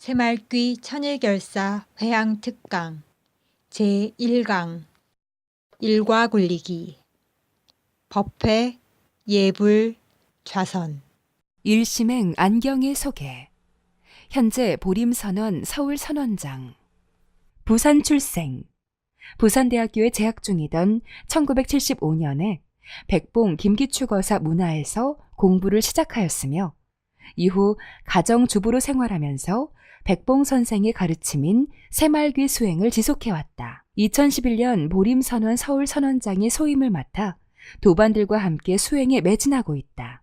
새말귀 천일결사 회양특강 제1강 일과 굴리기 법회 예불 좌선 일심행 안경의 소개. 현재 보림선원 서울선원장. 부산 출생. 부산대학교에 재학 중이던 1975년에 백봉 김기축어사 문화에서 공부를 시작하였으며 이후 가정주부로 생활하면서 백봉 선생의 가르침인 새말귀 수행을 지속해왔다. 2011년 보림선원 서울선원장의 소임을 맡아 도반들과 함께 수행에 매진하고 있다.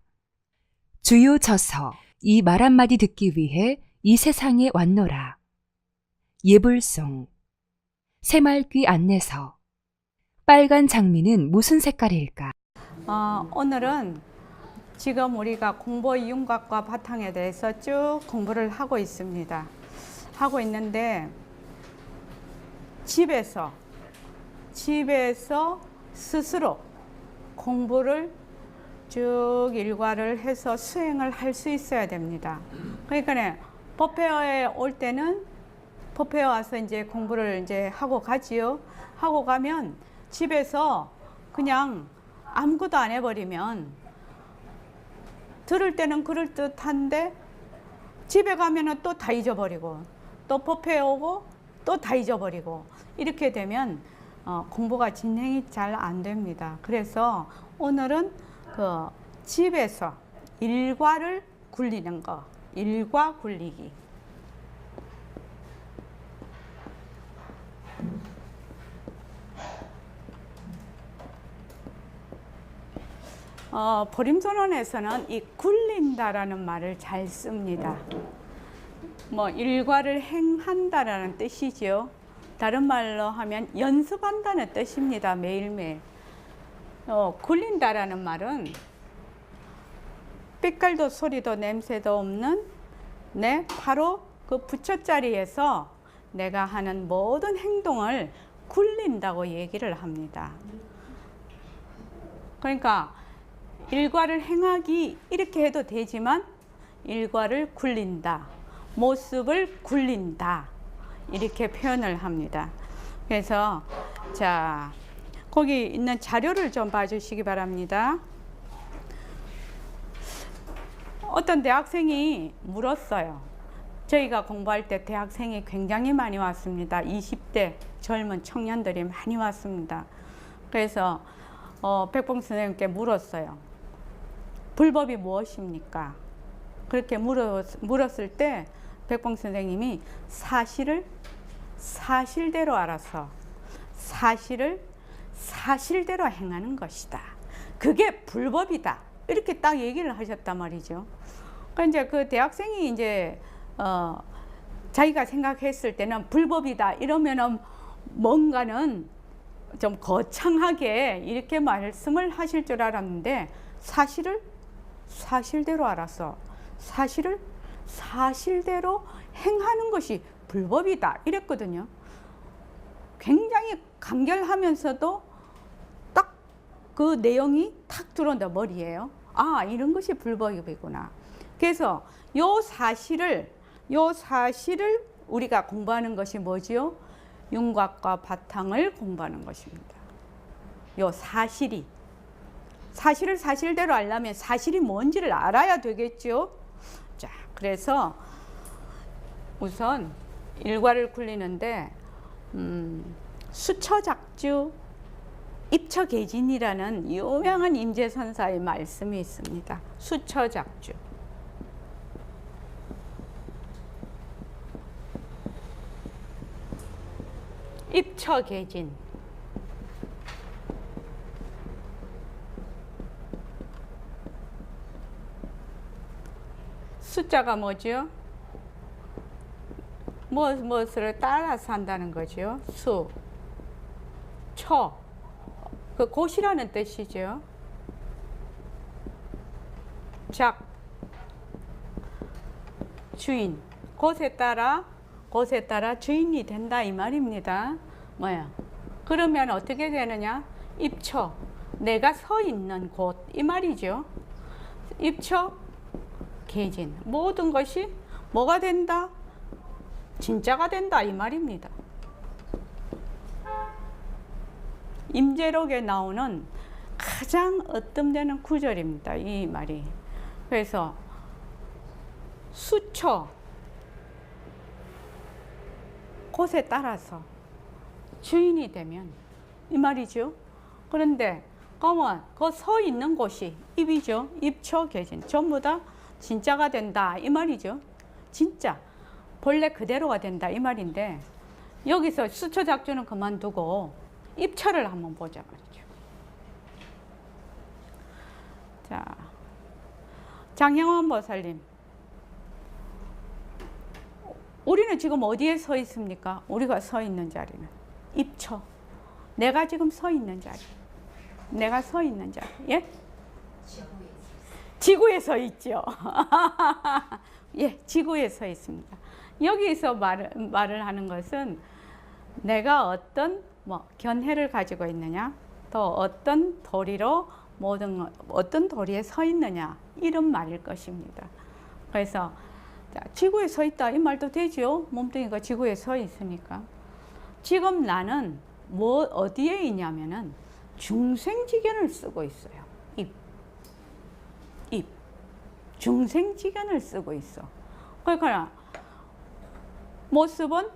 주요 저서. 이 말 한마디 듣기 위해 이 세상에 왔노라. 예불송. 새말귀 안내서. 빨간 장미는 무슨 색깔일까? 오늘은 지금 우리가 공보 이윤각과 바탕에 대해서 쭉 공부를 하고 있습니다. 하고 있는데 집에서 스스로 공부를 쭉 일과를 해서 수행을 할 수 있어야 됩니다. 그러니까 법회에 올 때는 법회에 와서 이제 공부를 이제 하고 가지요. 하고 가면 집에서 그냥 아무것도 안 해버리면 들을 때는 그럴듯한데 집에 가면은 또 다 잊어버리고 또 법회에 오고 또 다 잊어버리고 이렇게 되면 공부가 진행이 잘 안 됩니다. 그래서 오늘은 그 집에서 일과를 굴리는 거, 일과 굴리기. 보림선언에서는 이 굴린다라는 말을 잘 씁니다. 뭐 일과를 행한다라는 뜻이죠. 다른 말로 하면 연습한다는 뜻입니다. 매일매일. 굴린다라는 말은 빛깔도 소리도 냄새도 없는 바로 그 부처자리에서 내가 하는 모든 행동을 굴린다고 얘기를 합니다. 그러니까 일과를 행하기 이렇게 해도 되지만 일과를 굴린다, 모습을 굴린다 이렇게 표현을 합니다. 그래서 자 거기 있는 자료를 좀 봐주시기 바랍니다. 어떤 대학생이 물었어요. 저희가 공부할 때 대학생이 굉장히 많이 왔습니다. 20대 젊은 청년들이 많이 왔습니다. 그래서 백봉 선생님께 물었어요. 불법이 무엇입니까? 그렇게 물었을 때 백봉 선생님이 사실을 사실대로 알아서 사실을 사실대로 행하는 것이다. 그게 불법이다. 이렇게 딱 얘기를 하셨단 말이죠. 그러니까 이제 그 대학생이 이제 자기가 생각했을 때는 불법이다 이러면은 뭔가는 좀 거창하게 이렇게 말씀을 하실 줄 알았는데 사실을 사실대로 알아서 사실을 사실대로 행하는 것이 불법이다 이랬거든요. 굉장히 간결하면서도 딱 그 내용이 탁 들어온다 머리에요. 아, 이런 것이 불법이구나. 그래서 요 사실을 우리가 공부하는 것이 뭐지요? 윤곽과 바탕을 공부하는 것입니다. 요 사실을 사실대로 알려면 사실이 뭔지를 알아야 되겠죠. 자, 그래서 우선 일과를 굴리는데 수처작주 입처계진이라는 유명한 임재선사의 말씀이 있습니다. 수처작주. 입처계진. 숫자가 뭐죠? 무엇을 따라서 한다는 거죠. 수, 처, 그 곳이라는 뜻이죠. 작, 주인, 곳에 따라 주인이 된다 이 말입니다. 뭐야? 그러면 어떻게 되느냐? 입처, 내가 서 있는 곳 이 말이죠. 입처, 계진, 모든 것이 뭐가 된다? 진짜가 된다 이 말입니다. 임재록에 나오는 가장 으뜸되는 구절입니다. 이 말이. 그래서 수처 곳에 따라서 주인이 되면 이 말이죠. 그런데 그러면 그 서 있는 곳이 입이죠. 입처 계신 전부 다 진짜가 된다 이 말이죠. 진짜 본래 그대로가 된다 이 말인데 여기서 수처 작주는 그만두고 입처를 한번 보자 말이죠. 자, 장영원 보살님, 우리는 지금 어디에 서 있습니까? 우리가 서 있는 자리는 입처. 내가 지금 서 있는 자리. 내가 서 있는 자리. 예? 지구에 서 있죠. 예, 지구에 서 있습니다. 여기서 말을 하는 것은 내가 어떤 견해를 가지고 있느냐, 또 어떤 도리로 어떤 도리에 서 있느냐 이런 말일 것입니다. 그래서 자, 지구에 서 있다 이 말도 되죠. 몸뚱이가 지구에 서 있으니까. 지금 나는 어디에 있냐면은 중생지견을 쓰고 있어요. 입. 중생지견을 쓰고 있어. 그러니까 모습은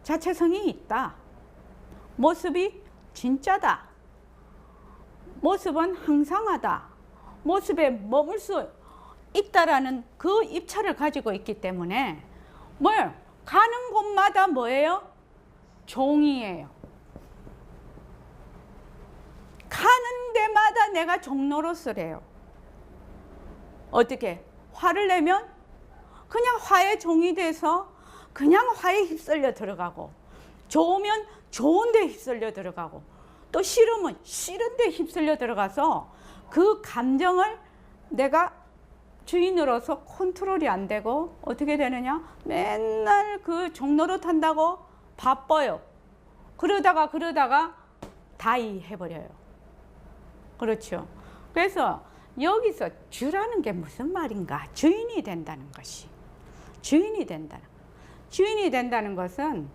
자체성이 있다. 모습이 진짜다. 모습은 항상하다. 모습에 머물 수 있다라는 그 입찰을 가지고 있기 때문에 가는 곳마다 뭐예요? 종이에요. 가는 데마다 내가 종로로서래요. 어떻게? 화를 내면 그냥 화의 종이 돼서 그냥 화에 휩쓸려 들어가고, 좋으면 좋은 데 휩쓸려 들어가고, 또 싫으면 싫은 데 휩쓸려 들어가서 그 감정을 내가 주인으로서 컨트롤이 안 되고 어떻게 되느냐? 맨날 그 종로로 탄다고 바빠요. 그러다가 다이 해버려요. 그렇죠. 그래서 여기서 주라는 게 무슨 말인가? 주인이 된다는 것이. 주인이 된다는 것은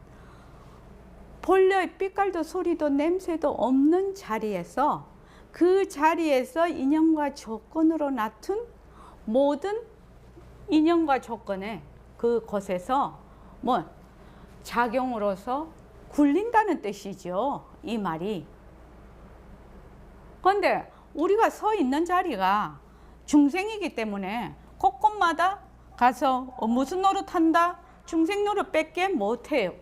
본래 빛깔도 소리도 냄새도 없는 자리에서 그 자리에서 인연과 조건으로 나툰 모든 인연과 조건에 그곳에서 작용으로서 굴린다는 뜻이죠. 이 말이. 그런데 우리가 서 있는 자리가 중생이기 때문에 곳곳마다 가서 무슨 노릇한다? 중생 노릇밖에 못해요.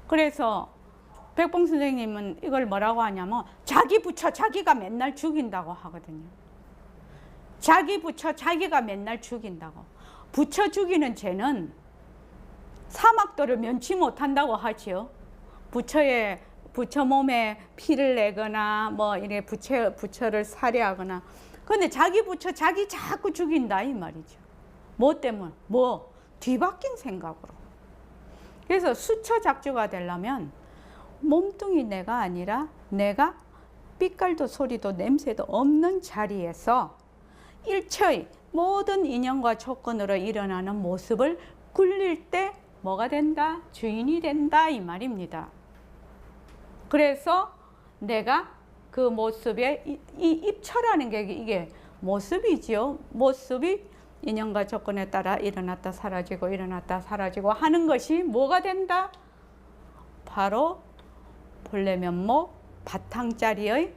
그래서 백봉 선생님은 이걸 뭐라고 하냐면 자기 부처 자기가 맨날 죽인다고 하거든요. 자기 부처 자기가 맨날 죽인다고. 부처 죽이는 죄는 사막도를 면치 못한다고 하지요. 부처 몸에 피를 내거나 이래 부처를 살해하거나. 근데 자기 부처 자기 자꾸 죽인다 이 말이죠. 뭐 때문에? 뒤바뀐 생각으로. 그래서 수처 작주가 되려면 몸뚱이 내가 아니라 내가 빛깔도 소리도 냄새도 없는 자리에서 일처의 모든 인연과 조건으로 일어나는 모습을 굴릴 때 뭐가 된다? 주인이 된다 이 말입니다. 그래서 내가 그 모습에 이 입처라는 게 이게 모습이지요. 모습이 인연과 조건에 따라 일어났다 사라지고 일어났다 사라지고 하는 것이 뭐가 된다? 바로 본래 면목 바탕자리의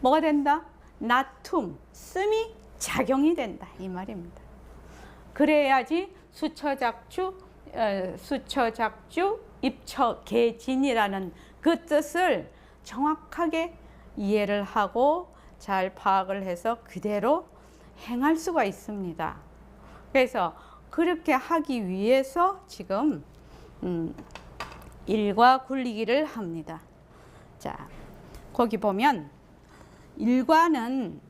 뭐가 된다? 나툼, 씀이 작용이 된다 이 말입니다. 그래야지 수처작주, 입처계진이라는 그 뜻을 정확하게 이해를 하고 잘 파악을 해서 그대로 행할 수가 있습니다. 그래서 그렇게 하기 위해서 지금 일과 굴리기를 합니다. 자, 거기 보면 일과는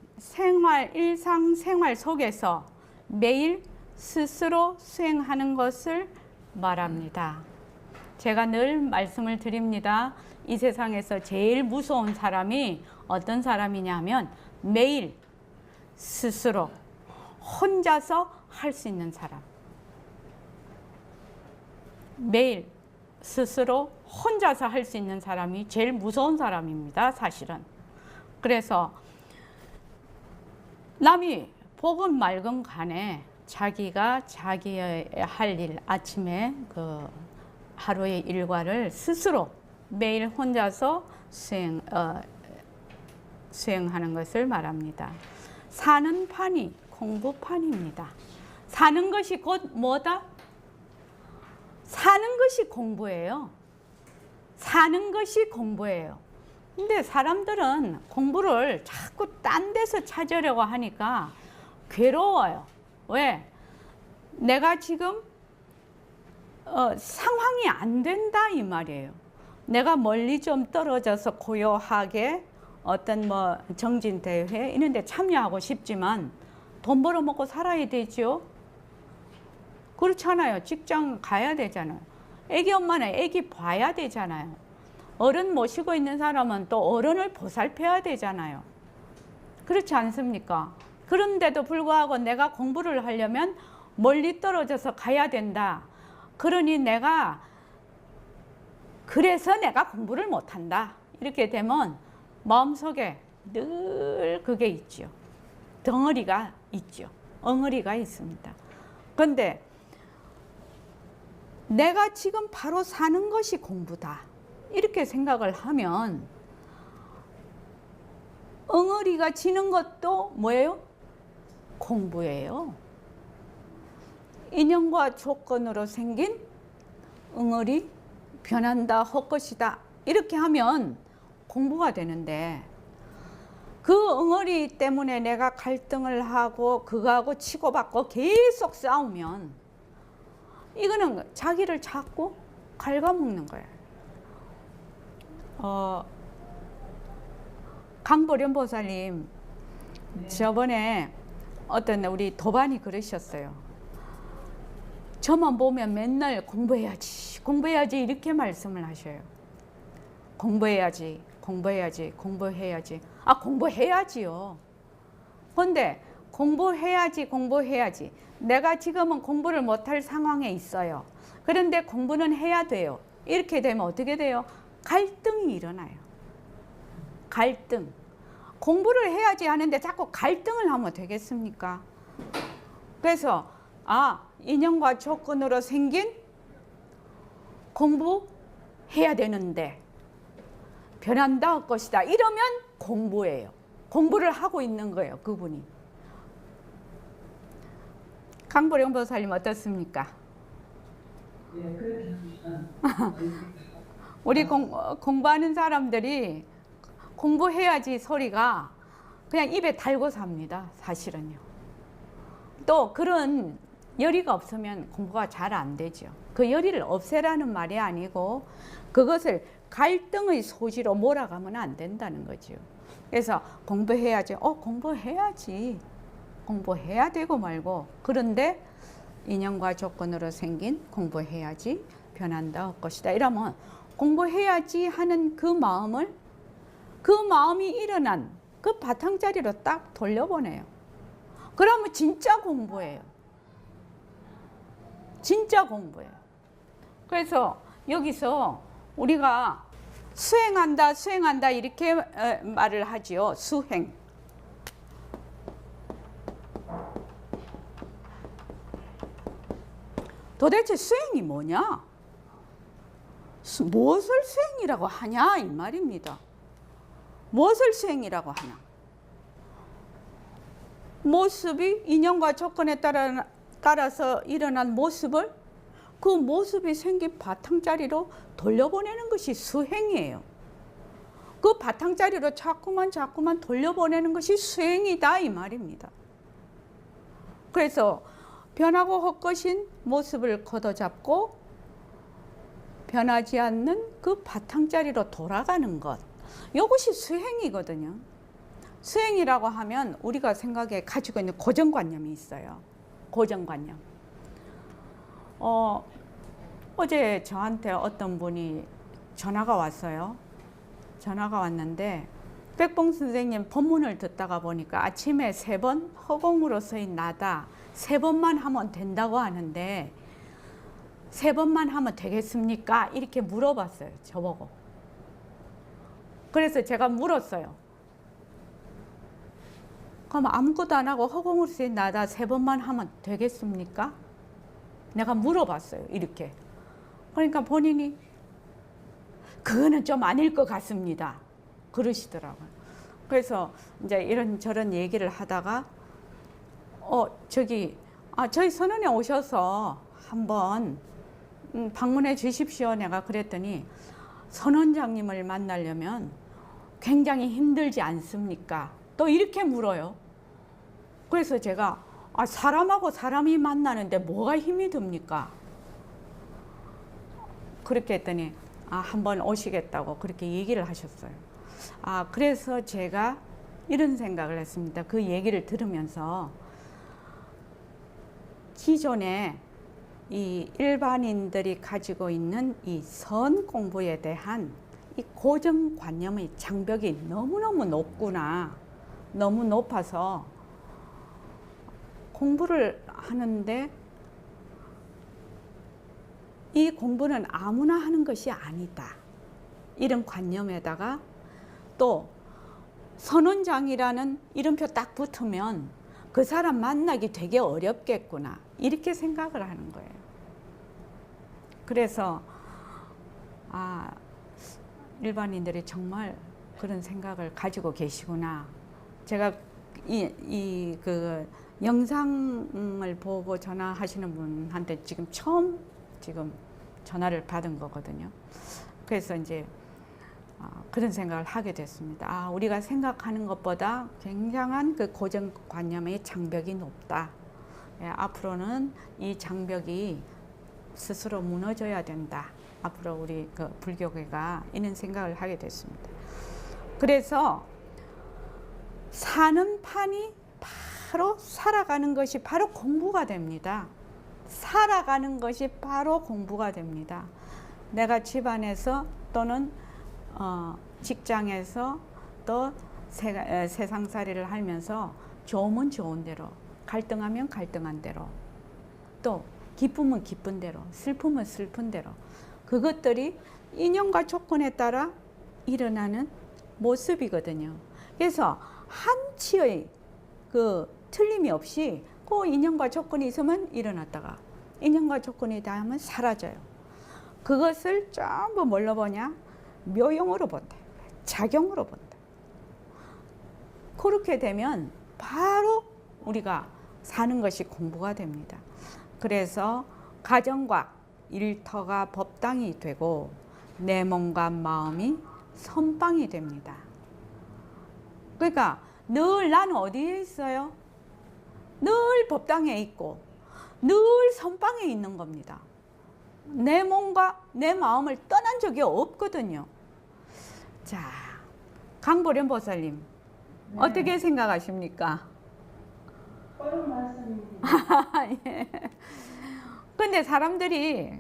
일상생활 속에서 매일 스스로 수행하는 것을 말합니다. 제가 늘 말씀을 드립니다. 이 세상에서 제일 무서운 사람이 어떤 사람이냐면 매일 스스로 혼자서 할 수 있는 사람. 매일 스스로 혼자서 할 수 있는 사람이 제일 무서운 사람입니다, 사실은. 그래서 남이 보건 말건 간에 자기가 자기의 할 일, 아침에 그 하루의 일과를 스스로 매일 혼자서 수행하는 것을 말합니다. 사는 판이 공부판입니다. 사는 것이 곧 뭐다? 사는 것이 공부예요. 사는 것이 공부예요. 근데 사람들은 공부를 자꾸 딴 데서 찾으려고 하니까 괴로워요. 왜? 내가 지금 상황이 안 된다 이 말이에요. 내가 멀리 좀 떨어져서 고요하게 어떤 뭐 정진대회 이런 데 참여하고 싶지만 돈 벌어먹고 살아야 되죠. 그렇잖아요. 직장 가야 되잖아요. 애기 엄마는 애기 봐야 되잖아요. 어른 모시고 있는 사람은 또 어른을 보살펴야 되잖아요. 그렇지 않습니까? 그런데도 불구하고 내가 공부를 하려면 멀리 떨어져서 가야 된다. 그러니 그래서 내가 공부를 못한다. 이렇게 되면 마음속에 늘 그게 있죠. 덩어리가 있죠. 엉어리가 있습니다. 그런데 내가 지금 바로 사는 것이 공부다. 이렇게 생각을 하면 엉어리가 지는 것도 뭐예요? 공부예요. 인연과 조건으로 생긴 엉어리 변한다 헛것이다 이렇게 하면 공부가 되는데 그 엉어리 때문에 내가 갈등을 하고 그거하고 치고받고 계속 싸우면 이거는 자기를 자꾸 갉아먹는 거예요. 강보련 보살님 저번에 어떤 우리 도반이 그러셨어요. 저만 보면 맨날 공부해야지 공부해야지 이렇게 말씀을 하셔요. 공부해야지 공부해야지 공부해야지. 아 공부해야지요. 그런데 공부해야지 공부해야지. 내가 지금은 공부를 못할 상황에 있어요. 그런데 공부는 해야 돼요. 이렇게 되면 어떻게 돼요? 갈등이 일어나요. 갈등. 공부를 해야지 하는데 자꾸 갈등을 하면 되겠습니까? 그래서 인연과 조건으로 생긴 공부해야 되는데 변한다 할 것이다. 이러면 공부예요. 공부를 하고 있는 거예요. 그분이. 강보령 보살님 어떻습니까? 우리 공부하는 사람들이 공부해야지 소리가 그냥 입에 달고 삽니다. 사실은요. 또 그런 열의가 없으면 공부가 잘 안 되죠. 그 열의를 없애라는 말이 아니고 그것을 갈등의 소지로 몰아가면 안 된다는 거죠. 그래서 공부해야지. 공부해야지. 공부해야 되고 말고. 그런데 인연과 조건으로 생긴 공부해야지 변한다 할 것이다. 이러면 공부해야지 하는 그 마음이 일어난 그 바탕자리로 딱 돌려보내요. 그러면 진짜 공부예요. 진짜 공부예요. 그래서 여기서 우리가 수행한다, 수행한다 이렇게 말을 하지요. 수행. 도대체 수행이 뭐냐? 무엇을 수행이라고 하냐 이 말입니다. 무엇을 수행이라고 하냐? 모습이 인연과 조건에 따라서 일어난 모습을 그 모습이 생긴 바탕자리로 돌려보내는 것이 수행이에요. 그 바탕자리로 자꾸만 돌려보내는 것이 수행이다 이 말입니다. 그래서 변하고 헛것인 모습을 걷어잡고 변하지 않는 그 바탕자리로 돌아가는 것. 이것이 수행이거든요. 수행이라고 하면 우리가 생각에 가지고 있는 고정관념이 있어요. 고정관념. 어제 저한테 어떤 분이 전화가 왔어요. 전화가 왔는데 백봉 선생님 법문을 듣다가 보니까 아침에 3번 허공으로서의 나다 3번만 하면 된다고 하는데 3번만 하면 되겠습니까? 이렇게 물어봤어요, 저보고. 그래서 제가 물었어요. 그럼 아무것도 안 하고 허공으로서의 나다 3번만 하면 되겠습니까? 내가 물어봤어요, 이렇게. 그러니까 본인이 그거는 좀 아닐 것 같습니다. 그러시더라고요. 그래서 이제 이런저런 얘기를 하다가 저희 선원에 오셔서 한번 방문해 주십시오. 내가 그랬더니 선원장님을 만나려면 굉장히 힘들지 않습니까? 또 이렇게 물어요. 그래서 제가 사람하고 사람이 만나는데 뭐가 힘이 듭니까? 그렇게 했더니 한번 오시겠다고 그렇게 얘기를 하셨어요. 그래서 제가 이런 생각을 했습니다. 그 얘기를 들으면서 기존에 이 일반인들이 가지고 있는 이 선 공부에 대한 이 고정관념의 장벽이 너무너무 높구나. 너무 높아서 공부를 하는데 이 공부는 아무나 하는 것이 아니다. 이런 관념에다가 또 선원장이라는 이름표 딱 붙으면 그 사람 만나기 되게 어렵겠구나. 이렇게 생각을 하는 거예요. 그래서 일반인들이 정말 그런 생각을 가지고 계시구나. 제가 그 영상을 보고 전화하시는 분한테 지금 처음 전화를 받은 거거든요. 그래서 이제 그런 생각을 하게 됐습니다. 우리가 생각하는 것보다 굉장한 그 고정관념의 장벽이 높다. 앞으로는 이 장벽이 스스로 무너져야 된다. 앞으로 우리 그 불교계가 이런 생각을 하게 됐습니다. 그래서 사는 판이 바로 살아가는 것이 바로 공부가 됩니다. 살아가는 것이 바로 공부가 됩니다. 내가 집안에서 또는 직장에서 또 세상살이를 하면서 좋으면 좋은 대로, 갈등하면 갈등한 대로, 또 기쁨은 기쁜 대로, 슬픔은 슬픈 대로, 그것들이 인연과 조건에 따라 일어나는 모습이거든요. 그래서 한치의 그 틀림이 없이 그 인연과 조건이 있으면 일어났다가 인연과 조건이 닿으면 사라져요. 그것을 전부 뭘로 보냐? 묘용으로 본다. 작용으로 본다. 그렇게 되면 바로 우리가 사는 것이 공부가 됩니다. 그래서 가정과 일터가 법당이 되고 내 몸과 마음이 선방이 됩니다. 그러니까 늘 나는 어디에 있어요? 늘 법당에 있고 늘 선방에 있는 겁니다. 내 몸과 내 마음을 떠난 적이 없거든요. 자, 강보련 보살님, 네. 어떻게 생각하십니까? 옳은 말씀입니다. 예. 근데 사람들이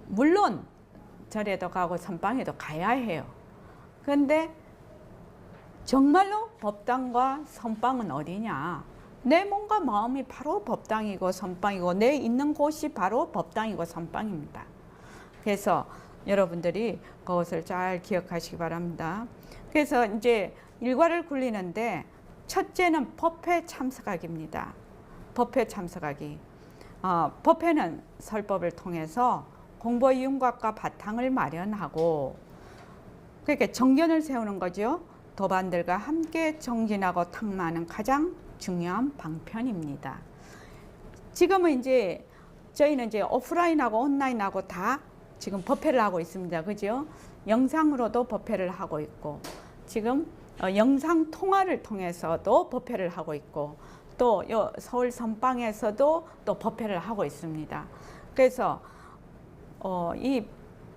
물론 절에도 가고 선방에도 가야 해요. 근데 정말로 법당과 선방은 어디냐? 내 몸과 마음이 바로 법당이고 선방이고 내 있는 곳이 바로 법당이고 선방입니다. 그래서 여러분들이 그것을 잘 기억하시기 바랍니다. 그래서 이제 일과를 굴리는데 첫째는 법회 참석하기입니다. 법회 참석하기. 법회는 설법을 통해서 공부의 윤곽과 바탕을 마련하고 그러니까 정견을 세우는 거죠. 도반들과 함께 정진하고 탁마하는 가장 중요한 방편입니다. 지금은 이제 저희는 이제 오프라인하고 온라인하고 다 지금 법회를 하고 있습니다. 그죠? 영상으로도 법회를 하고 있고 지금 영상 통화를 통해서도 법회를 하고 있고 또 서울 선방에서도 또 법회를 하고 있습니다. 그래서 이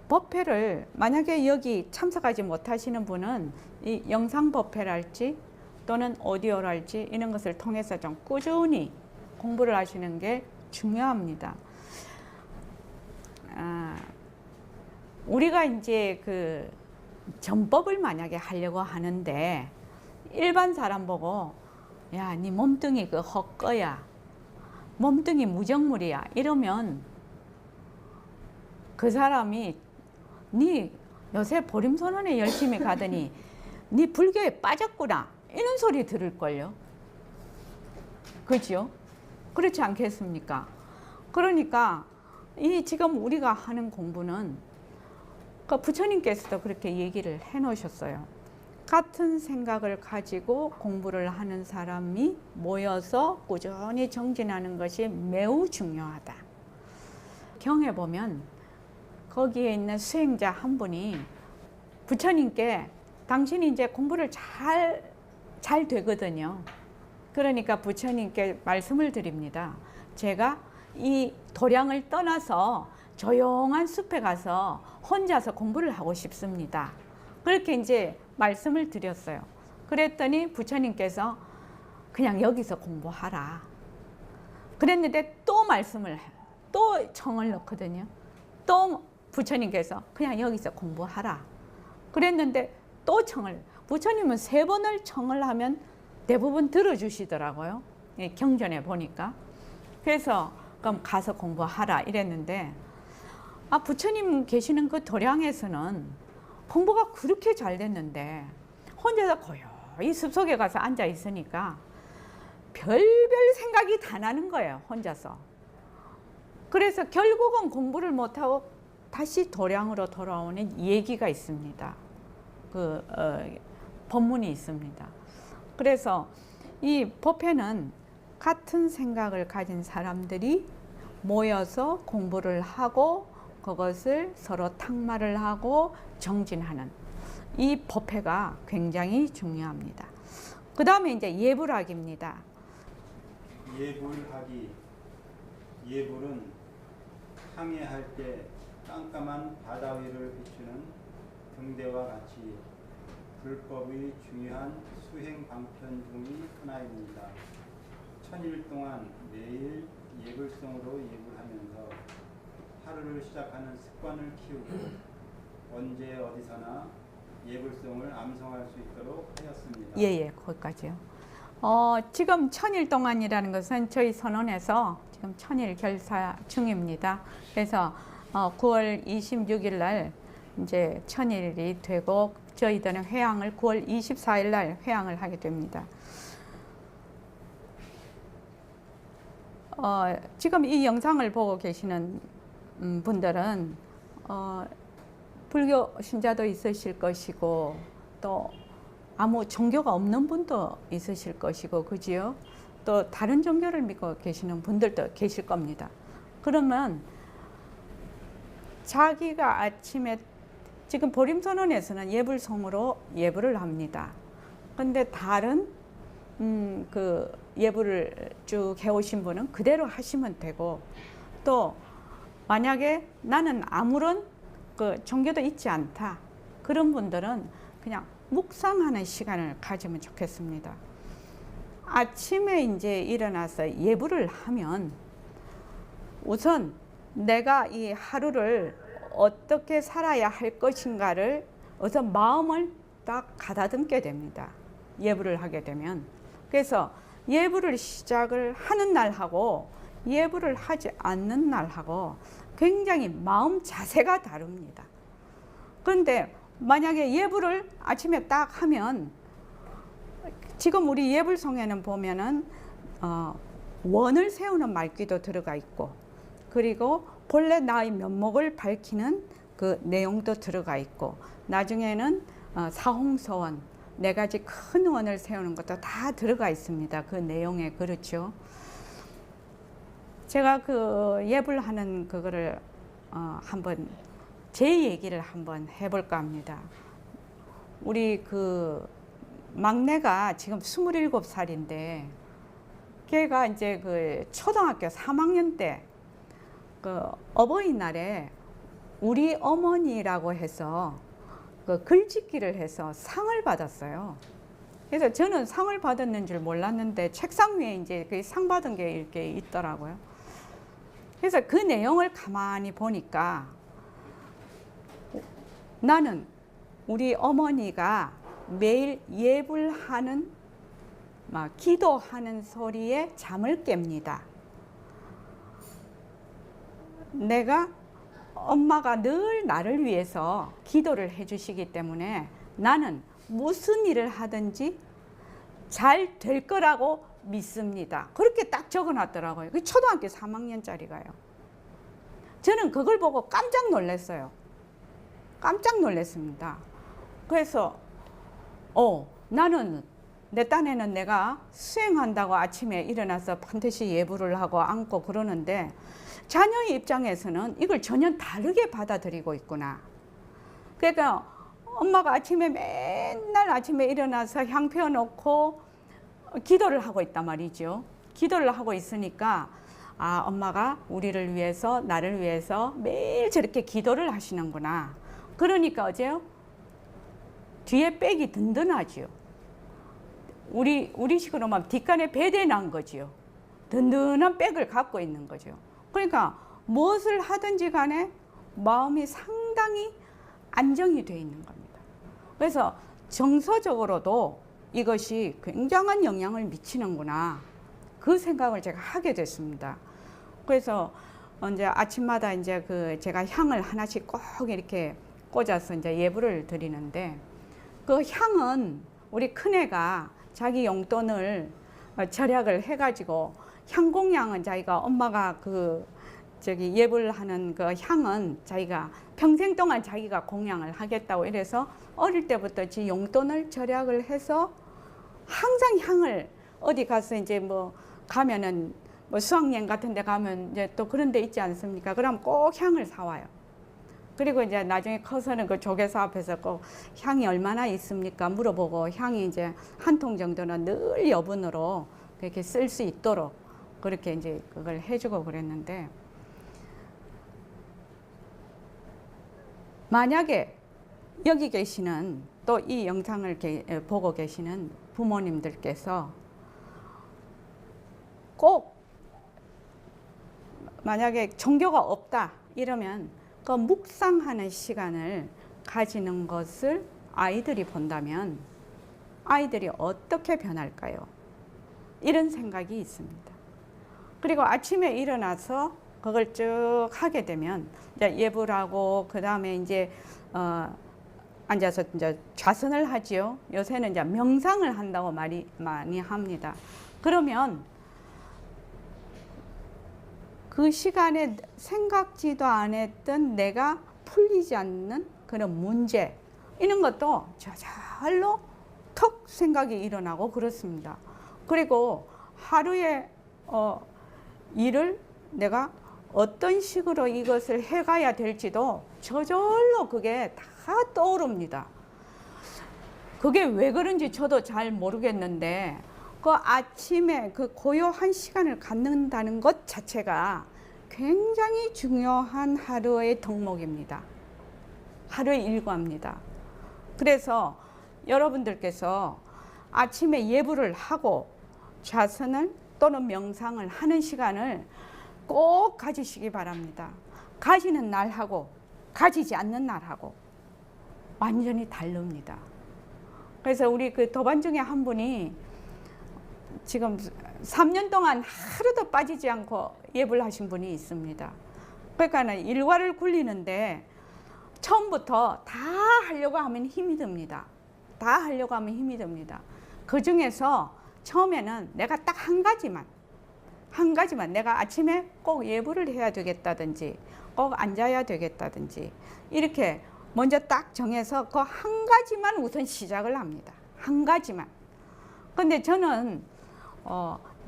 법회를 만약에 여기 참석하지 못하시는 분은 이 영상 법회랄지 또는 오디오랄지 이런 것을 통해서 좀 꾸준히 공부를 하시는 게 중요합니다. 우리가 이제 그 전법을 만약에 하려고 하는데 일반 사람 보고 야, 네 몸뚱이 그 헛거야, 몸뚱이 무정물이야 이러면 그 사람이 네 요새 보림선언에 열심히 가더니 네 불교에 빠졌구나 이런 소리 들을걸요. 그죠? 그렇지 않겠습니까? 그러니까 이 지금 우리가 하는 공부는 그 부처님께서도 그렇게 얘기를 해 놓으셨어요. 같은 생각을 가지고 공부를 하는 사람이 모여서 꾸준히 정진하는 것이 매우 중요하다. 경에 보면 거기에 있는 수행자 한 분이 부처님께 당신이 이제 공부를 잘 되거든요. 그러니까 부처님께 말씀을 드립니다. 제가 이 도량을 떠나서 조용한 숲에 가서 혼자서 공부를 하고 싶습니다. 그렇게 이제 말씀을 드렸어요. 그랬더니 부처님께서 그냥 여기서 공부하라. 그랬는데 또 말씀을 해요. 또 청을 넣거든요. 또 부처님께서 그냥 여기서 공부하라. 그랬는데 또 청을, 부처님은 3번을 청을 하면 대부분 들어주시더라고요. 경전에 보니까. 그래서 그럼 가서 공부하라 이랬는데 부처님 계시는 그 도량에서는 공부가 그렇게 잘 됐는데 혼자서 고요히 숲속에 가서 앉아 있으니까 별별 생각이 다 나는 거예요. 혼자서. 그래서 결국은 공부를 못하고 다시 도량으로 돌아오는 얘기가 있습니다. 법문이 있습니다. 그래서 이 법회는 같은 생각을 가진 사람들이 모여서 공부를 하고 그것을 서로 탁마를 하고 정진하는 이 법회가 굉장히 중요합니다. 그 다음에 이제 예불학입니다. 예불학이, 예불은 항해할 때 깜깜한 바다 위를 비추는 등대와 같이 불법의 중요한 수행 방편 중의 하나입니다. 1000일 동안 매일 예불성으로 예불하면서 하루를 시작하는 습관을 키우고 언제 어디서나 예불성을 암송할 수 있도록 하였습니다. 예, 거기까지요. 지금 1000일 동안이라는 것은 저희 선언에서 지금 1000일 결사 중입니다. 그래서 9월 26일 날 이제 1000일이 되고 저희들은 회향을 9월 24일 날 회향을 하게 됩니다. 지금 이 영상을 보고 계시는 분들은 불교 신자도 있으실 것이고 또 아무 종교가 없는 분도 있으실 것이고 그지요? 또 다른 종교를 믿고 계시는 분들도 계실 겁니다. 그러면 자기가 아침에 지금 보림선언에서는 예불성으로 예불을 합니다. 근데 다른 그 예불을 쭉 해오신 분은 그대로 하시면 되고 또 만약에 나는 아무런 그 종교도 있지 않다 그런 분들은 그냥 묵상하는 시간을 가지면 좋겠습니다. 아침에 이제 일어나서 예불을 하면 우선 내가 이 하루를 어떻게 살아야 할 것인가를 우선 마음을 딱 가다듬게 됩니다. 예불을 하게 되면. 그래서 예불을 시작을 하는 날하고 예불을 하지 않는 날하고 굉장히 마음 자세가 다릅니다. 그런데 만약에 예불을 아침에 딱 하면 지금 우리 예불성에는 보면은 원을 세우는 말귀도 들어가 있고 그리고 본래 나의 면목을 밝히는 그 내용도 들어가 있고 나중에는 사홍서원 4가지 큰 원을 세우는 것도 다 들어가 있습니다. 그 내용에 그렇죠. 제가 그 예불하는 그거를 한번 제 얘기를 한번 해볼까 합니다. 우리 그 막내가 지금 27살인데 걔가 이제 그 초등학교 3학년 때 그 어버이날에 우리 어머니라고 해서 그 글짓기를 해서 상을 받았어요. 그래서 저는 상을 받았는 줄 몰랐는데 책상 위에 이제 그 상 받은 게 이렇게 있더라고요. 그래서 그 내용을 가만히 보니까 나는 우리 어머니가 매일 예불하는 막 기도하는 소리에 잠을 깹니다. 내가 엄마가 늘 나를 위해서 기도를 해주시기 때문에 나는 무슨 일을 하든지 잘 될 거라고 믿습니다. 그렇게 딱 적어놨더라고요. 그 초등학교 3학년짜리가요. 저는 그걸 보고 깜짝 놀랐어요. 깜짝 놀랐습니다. 그래서 나는 내 딴에는 내가 수행한다고 아침에 일어나서 반드시 예불을 하고 앉고 그러는데 자녀의 입장에서는 이걸 전혀 다르게 받아들이고 있구나. 그러니까 엄마가 아침에 맨날 아침에 일어나서 향 피워놓고 기도를 하고 있단 말이죠. 기도를 하고 있으니까 엄마가 우리를 위해서 나를 위해서 매일 저렇게 기도를 하시는구나. 그러니까 어제요 뒤에 백이 든든하지요. 우리식으로 막 뒷간에 배대 난 거지요. 든든한 백을 갖고 있는 거죠. 그러니까 무엇을 하든지 간에 마음이 상당히 안정이 되어 있는 겁니다. 그래서 정서적으로도 이것이 굉장한 영향을 미치는구나. 그 생각을 제가 하게 됐습니다. 그래서 이제 아침마다 이제 제가 향을 하나씩 꼭 이렇게 꽂아서 이제 예불을 드리는데 그 향은 우리 큰애가 자기 용돈을 절약을 해가지고 향공양은 자기가 엄마가 예불하는 그 향은 자기가 평생 동안 자기가 공양을 하겠다고 이래서 어릴 때부터 지 용돈을 절약을 해서 항상 향을 어디 가서 이제 뭐 가면은 뭐 수학여행 같은 데 가면 이제 또 그런 데 있지 않습니까? 그럼 꼭 향을 사와요. 그리고 이제 나중에 커서는 그 조개사 앞에서 꼭 향이 얼마나 있습니까? 물어보고 향이 이제 한 통 정도는 늘 여분으로 그렇게 쓸 수 있도록 그렇게 이제 그걸 해주고 그랬는데 만약에 여기 계시는 또 이 영상을 보고 계시는 부모님들께서 꼭 만약에 종교가 없다 이러면 그 묵상하는 시간을 가지는 것을 아이들이 본다면 아이들이 어떻게 변할까요? 이런 생각이 있습니다. 그리고 아침에 일어나서 그걸 쭉 하게 되면 이제 예불하고 그 다음에 이제 앉아서 이제 좌선을 하지요. 요새는 이제 명상을 한다고 많이 합니다. 그러면 그 시간에 생각지도 안 했던 내가 풀리지 않는 그런 문제 이런 것도 저절로 턱 생각이 일어나고 그렇습니다. 그리고 하루에 일을 내가 어떤 식으로 이것을 해가야 될지도 저절로 그게 다 떠오릅니다. 그게 왜 그런지 저도 잘 모르겠는데 그 아침에 그 고요한 시간을 갖는다는 것 자체가 굉장히 중요한 하루의 덕목입니다. 하루의 일과입니다. 그래서 여러분들께서 아침에 예불을 하고 좌선을 또는 명상을 하는 시간을 꼭 가지시기 바랍니다. 가지는 날하고 가지지 않는 날하고 완전히 다릅니다. 그래서 우리 그 도반 중에 한 분이 지금 3년 동안 하루도 빠지지 않고 예불 하신 분이 있습니다. 그러니까 일과를 굴리는데 처음부터 다 하려고 하면 힘이 듭니다. 다 하려고 하면 힘이 듭니다. 그 중에서 처음에는 내가 딱 한 가지만 내가 아침에 꼭 예불을 해야 되겠다든지 꼭 앉아야 되겠다든지 이렇게 먼저 딱 정해서 그 한 가지만 우선 시작을 합니다. 한 가지만. 근데 저는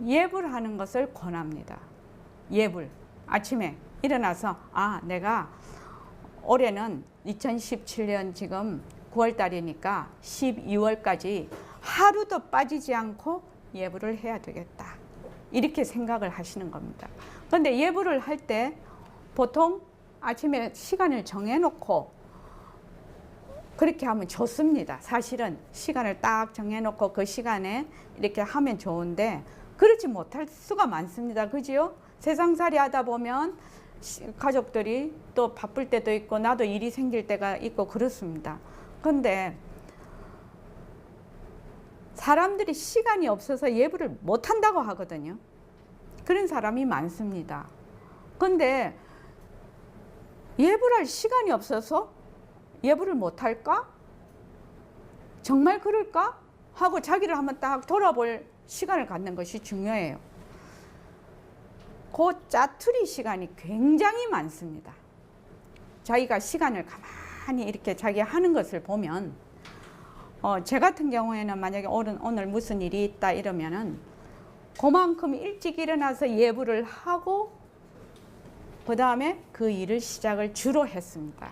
예불하는 것을 권합니다. 예불. 아침에 일어나서 내가 올해는 2017년 지금 9월 달이니까 12월까지 하루도 빠지지 않고 예불을 해야 되겠다. 이렇게 생각을 하시는 겁니다. 그런데 예불을 할 때 보통 아침에 시간을 정해놓고 그렇게 하면 좋습니다. 사실은 시간을 딱 정해놓고 그 시간에 이렇게 하면 좋은데 그렇지 못할 수가 많습니다. 그지요? 세상살이 하다 보면 가족들이 또 바쁠 때도 있고 나도 일이 생길 때가 있고 그렇습니다. 근데 사람들이 시간이 없어서 예불을 못 한다고 하거든요. 그런 사람이 많습니다. 근데 예불할 시간이 없어서 예불을 못 할까? 정말 그럴까? 하고 자기를 한번 딱 돌아볼 시간을 갖는 것이 중요해요. 그 짜투리 시간이 굉장히 많습니다. 자기가 시간을 가만히 이렇게 자기 하는 것을 보면 제 같은 경우에는 만약에 오늘 무슨 일이 있다 이러면은 그만큼 일찍 일어나서 예불을 하고 그 다음에 그 일을 시작을 주로 했습니다.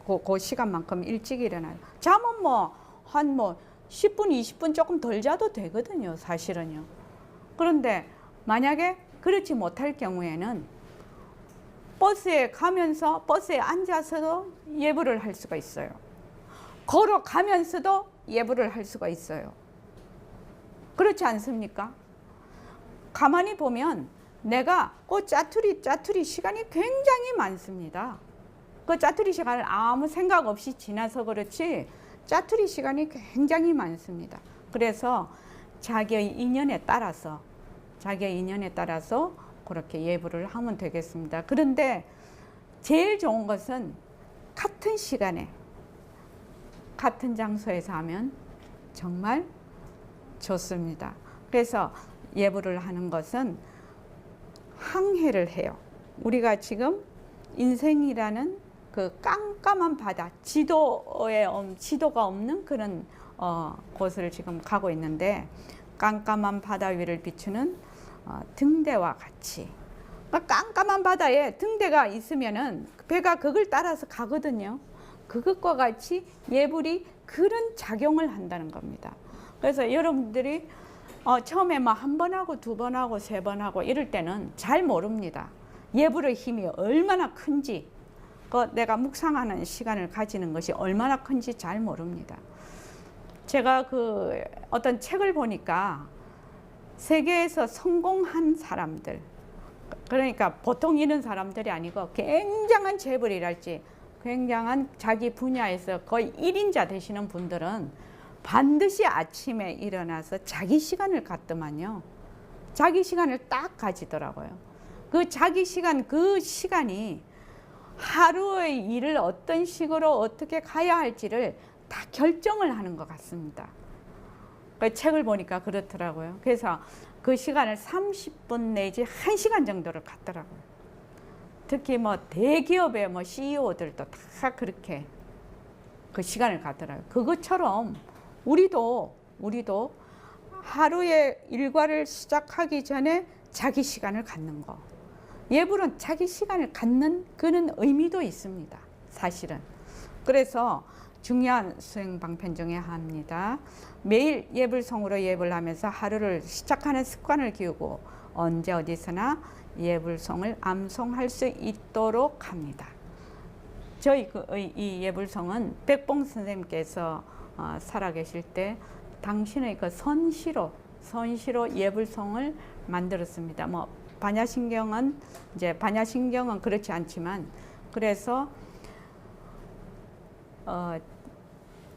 그 시간만큼 일찍 일어나요. 잠은 한 10분, 20분 조금 덜 자도 되거든요, 사실은요. 그런데 만약에 그렇지 못할 경우에는 버스에 가면서 버스에 앉아서도 예불을 할 수가 있어요. 걸어가면서도 예불을 할 수가 있어요. 그렇지 않습니까? 가만히 보면 내가 그 짜투리 시간이 굉장히 많습니다. 그 짜투리 시간을 아무 생각 없이 지나서 그렇지 짜투리 시간이 굉장히 많습니다. 그래서 자기의 인연에 따라서 그렇게 예불을 하면 되겠습니다. 그런데 제일 좋은 것은 같은 시간에 같은 장소에서 하면 정말 좋습니다. 그래서 예불을 하는 것은 항해를 해요. 우리가 지금 인생이라는 그 깜깜한 바다, 지도가 없는 그런 곳을 지금 가고 있는데 깜깜한 바다 위를 비추는 등대와 같이 깜깜한 바다에 등대가 있으면은 배가 그걸 따라서 가거든요. 그것과 같이 예불이 그런 작용을 한다는 겁니다. 그래서 여러분들이 처음에 한 번 하고 두 번 하고 세 번 하고 이럴 때는 잘 모릅니다. 예불의 힘이 얼마나 큰지 내가 묵상하는 시간을 가지는 것이 얼마나 큰지 잘 모릅니다. 제가 어떤 책을 보니까 세계에서 성공한 사람들, 그러니까 보통 이런 사람들이 아니고 굉장한 재벌이랄지 굉장한 자기 분야에서 거의 1인자 되시는 분들은 반드시 아침에 일어나서 자기 시간을 갖더만요. 자기 시간을 딱 가지더라고요. 그 자기 시간, 그 시간이 하루의 일을 어떤 식으로 어떻게 가야 할지를 다 결정을 하는 것 같습니다. 그 책을 보니까 그렇더라고요. 그래서 그 시간을 30분 내지 1시간 정도를 갖더라고요. 특히 대기업의 CEO들도 다 그렇게 그 시간을 갖더라고요. 그것처럼 우리도 하루의 일과를 시작하기 전에 자기 시간을 갖는 거. 예불은 자기 시간을 갖는 그런 의미도 있습니다. 사실은. 그래서 중요한 수행 방편 중에 하나입니다. 매일 예불성으로 예불하면서 하루를 시작하는 습관을 기우고 언제 어디서나 예불성을 암송할 수 있도록 합니다. 저희 이 예불성은 백봉 선생님께서 살아계실 때 당신의 그 선시로 예불성을 만들었습니다. 반야신경은 그렇지 않지만 그래서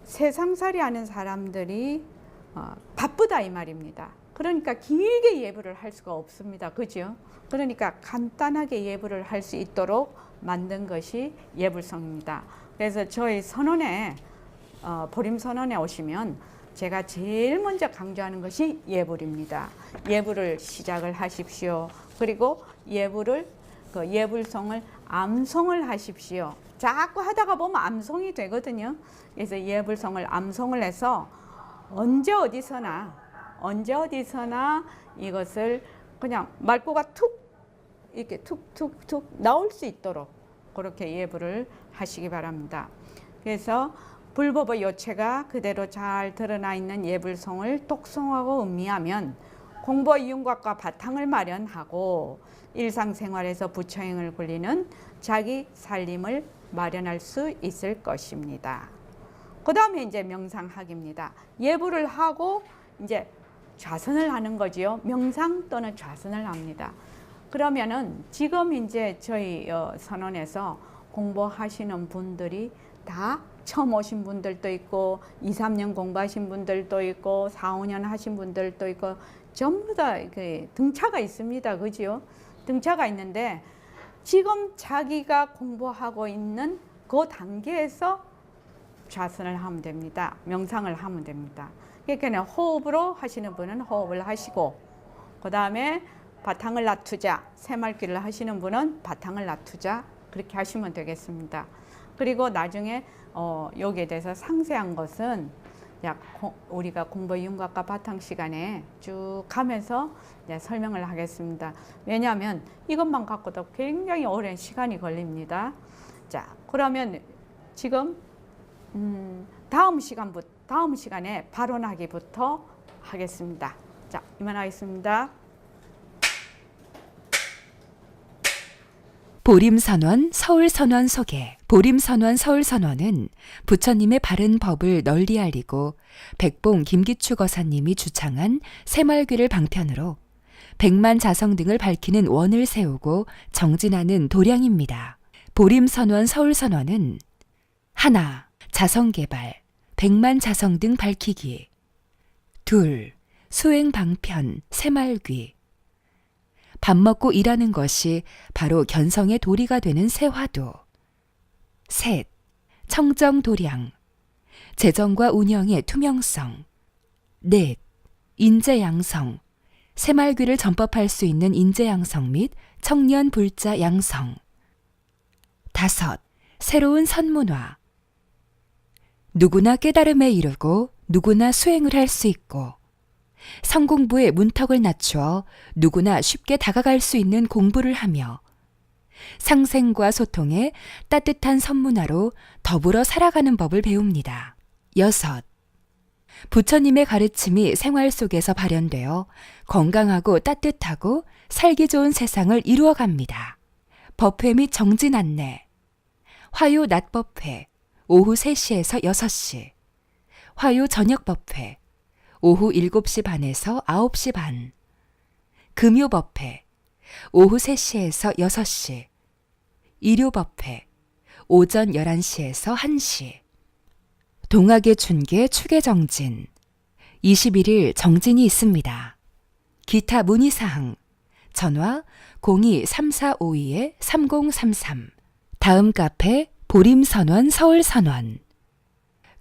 세상살이 하는 사람들이 바쁘다 이 말입니다. 그러니까 길게 예불을 할 수가 없습니다. 그죠? 그러니까 간단하게 예불을 할 수 있도록 만든 것이 예불성입니다. 그래서 저희 선원에 보림선원에 오시면 제가 제일 먼저 강조하는 것이 예불입니다. 예불을 시작을 하십시오. 그리고 예불성을 암송을 하십시오. 자꾸 하다가 보면 암송이 되거든요. 그래서 예불성을 암송을 해서 언제 어디서나 이것을 그냥 말꼬가 이렇게 툭툭툭 나올 수 있도록 그렇게 예불을 하시기 바랍니다. 그래서 불법의 요체가 그대로 잘 드러나 있는 예불성을 독송하고 음미하면 공부의 윤곽과 바탕을 마련하고 일상생활에서 부처행을 굴리는 자기 살림을 마련할 수 있을 것입니다. 그 다음에 이제 명상학입니다. 예불을 하고 이제 좌선을 하는 거지요. 명상 또는 좌선을 합니다. 그러면은 지금 이제 저희 선원에서 공부하시는 분들이 다 처음 오신 분들도 있고 2, 3년 공부하신 분들도 있고 4, 5년 하신 분들도 있고 전부 다 등차가 있습니다. 그죠? 등차가 있는데 지금 자기가 공부하고 있는 그 단계에서 좌선을 하면 됩니다. 명상을 하면 됩니다. 그러니까 호흡으로 하시는 분은 호흡을 하시고 그 다음에 바탕을 놔두자, 새말귀를 하시는 분은 바탕을 놔두자 그렇게 하시면 되겠습니다. 그리고 나중에 여기에 대해서 상세한 것은 우리가 공부 윤곽과 바탕 시간에 쭉 가면서 설명을 하겠습니다. 왜냐하면 이것만 갖고도 굉장히 오랜 시간이 걸립니다. 자, 그러면 지금 다음 시간에 발언하기부터 하겠습니다. 자, 이만하겠습니다. 보림선원 서울선원 소개. 보림선원 서울선원은 부처님의 바른 법을 널리 알리고 백봉 김기추 거사님이 주창한 새말귀를 방편으로 백만 자성 등을 밝히는 원을 세우고 정진하는 도량입니다. 보림선원 서울선원은 하나, 자성개발, 백만 자성 등 밝히기. 둘, 수행 방편, 새말귀. 밥 먹고 일하는 것이 바로 견성의 도리가 되는 새화도. 셋, 청정도량, 재정과 운영의 투명성. 넷, 인재양성, 새말귀를 전법할 수 있는 인재양성 및 청년불자 양성. 다섯, 새로운 선문화. 누구나 깨달음에 이르고 누구나 수행을 할 수 있고 성공부의 문턱을 낮추어 누구나 쉽게 다가갈 수 있는 공부를 하며 상생과 소통의 따뜻한 선문화로 더불어 살아가는 법을 배웁니다. 여섯, 부처님의 가르침이 생활 속에서 발현되어 건강하고 따뜻하고 살기 좋은 세상을 이루어갑니다. 법회 및 정진 안내. 화요 낮 법회 오후 3시에서 6시. 화요 저녁 법회 오후 7시 반에서 9시 반. 금요 법회 오후 3시에서 6시. 일요 법회 오전 11시에서 1시. 동학의 춘계 추계 정진 21일 정진이 있습니다. 기타 문의사항 전화 02-3452-3033. 다음 카페 보림선원 서울선원.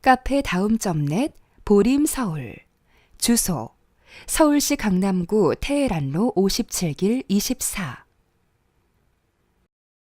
카페 다음.net 보림서울. 주소 서울시 강남구 태해란로 57길 24.